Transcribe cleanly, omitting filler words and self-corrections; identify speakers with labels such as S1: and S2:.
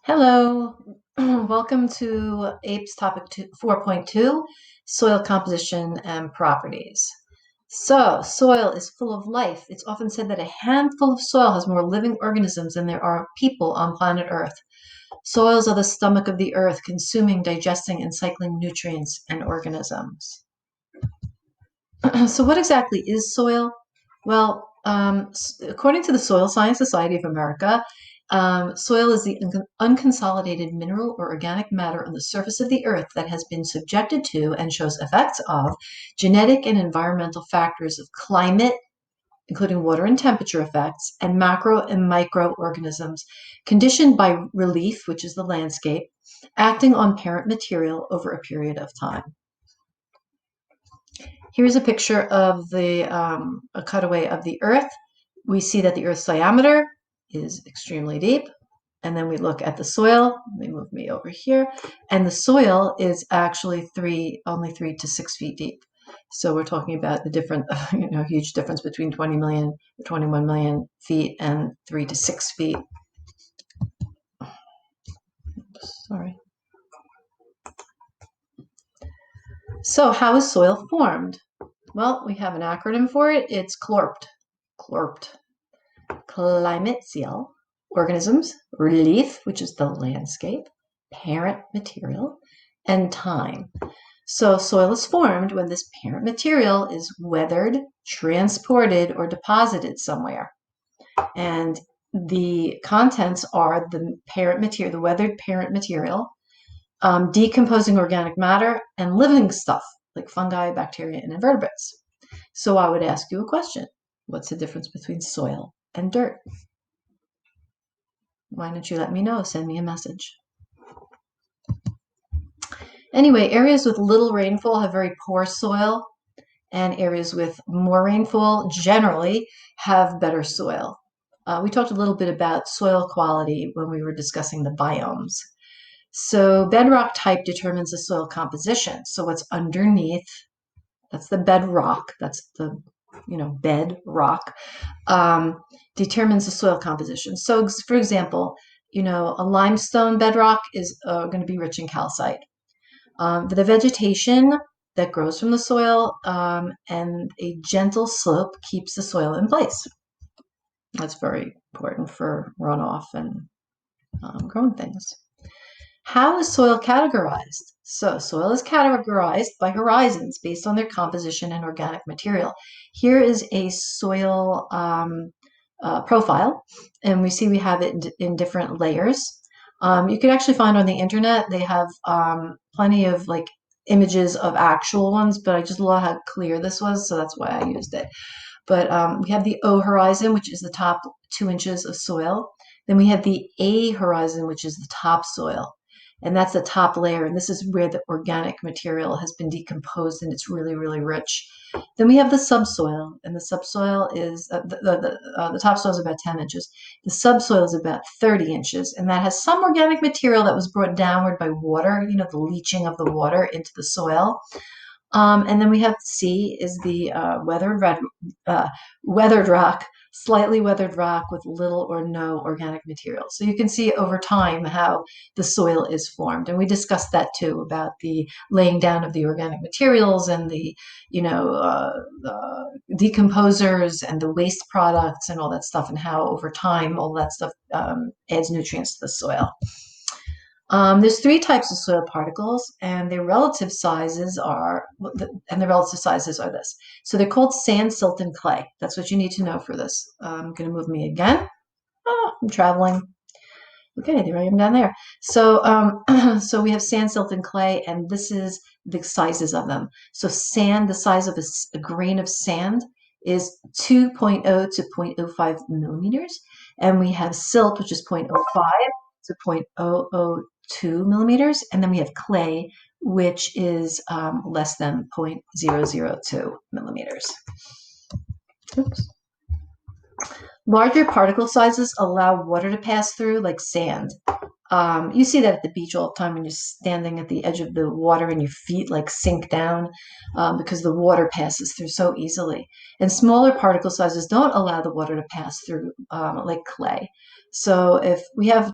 S1: Hello, welcome to APES topic 4.2, soil composition and properties. So, soil is full of life. It's often said that a handful of soil has more living organisms than there are people on planet Earth. Soils are the stomach of the earth, consuming, digesting, and cycling nutrients and organisms. So, what exactly is soil? Well, according to the Soil Science Society of America, soil is the unconsolidated mineral or organic matter on the surface of the earth that has been subjected to and shows effects of genetic and environmental factors of climate, including water and temperature effects, and macro and microorganisms, conditioned by relief, which is the landscape, acting on parent material over a period of time. Here's a picture of a cutaway of the Earth. We see that the Earth's diameter is extremely deep. And then we look at the soil. Let me move me over here. And the soil is actually only 3 to 6 feet deep. So we're talking about the different, huge difference between 20 million, 21 million feet and 3 to 6 feet. Sorry. So how is soil formed? Well, we have an acronym for it. It's CLORPT. CLORPT. Climate, CL. Organisms, relief, which is the landscape, parent material, and time. So soil is formed when this parent material is weathered, transported, or deposited somewhere. And the contents are the parent material, the weathered parent material, decomposing organic matter, and living stuff like fungi, bacteria, and invertebrates. So I would ask you a question. What's the difference between soil and dirt? Why don't you let me know? Send me a message. Anyway, areas with little rainfall have very poor soil, and areas with more rainfall generally have better soil. We talked a little bit about soil quality when we were discussing the biomes. So bedrock type determines the soil composition. So what's underneath, that's the bedrock, that's the bedrock, determines the soil composition. So for example, a limestone bedrock is going to be rich in calcite. The vegetation that grows from the soil and a gentle slope keeps the soil in place. That's very important for runoff and growing things. How is soil categorized? So soil is categorized by horizons based on their composition and organic material. Here is a soil profile, and we have it in different layers. You can actually find on the internet, they have plenty of images of actual ones, but I just love how clear this was, so that's why I used it. But we have the O horizon, which is the top 2 inches of soil. Then we have the A horizon, which is the topsoil. And that's the top layer. And this is where the organic material has been decomposed and it's really, really rich. Then we have the subsoil. And the subsoil is, the topsoil is about 10 inches. The subsoil is about 30 inches. And that has some organic material that was brought downward by water, the leaching of the water into the soil. And then we have C is the weathered rock, slightly weathered rock with little or no organic material. So you can see over time how the soil is formed. And we discussed that too, about the laying down of the organic materials and the decomposers and the waste products and all that stuff, and how over time all that stuff adds nutrients to the soil. There's 3 types of soil particles, and their relative sizes are this. So they're called sand, silt, and clay. That's what you need to know for this. I'm going to move me again. Oh, I'm traveling. Okay, there I am down there. So, so we have sand, silt, and clay, and this is the sizes of them. So sand, the size of a grain of sand is 2.0 to 0.05 millimeters, and we have silt, which is 0.05 to 0.002 millimeters, and then we have clay, which is less than 0.002 millimeters. Oops. Larger particle sizes allow water to pass through, like sand. You see that at the beach all the time when you're standing at the edge of the water and your feet sink down because the water passes through so easily. And smaller particle sizes don't allow the water to pass through like clay. So if we have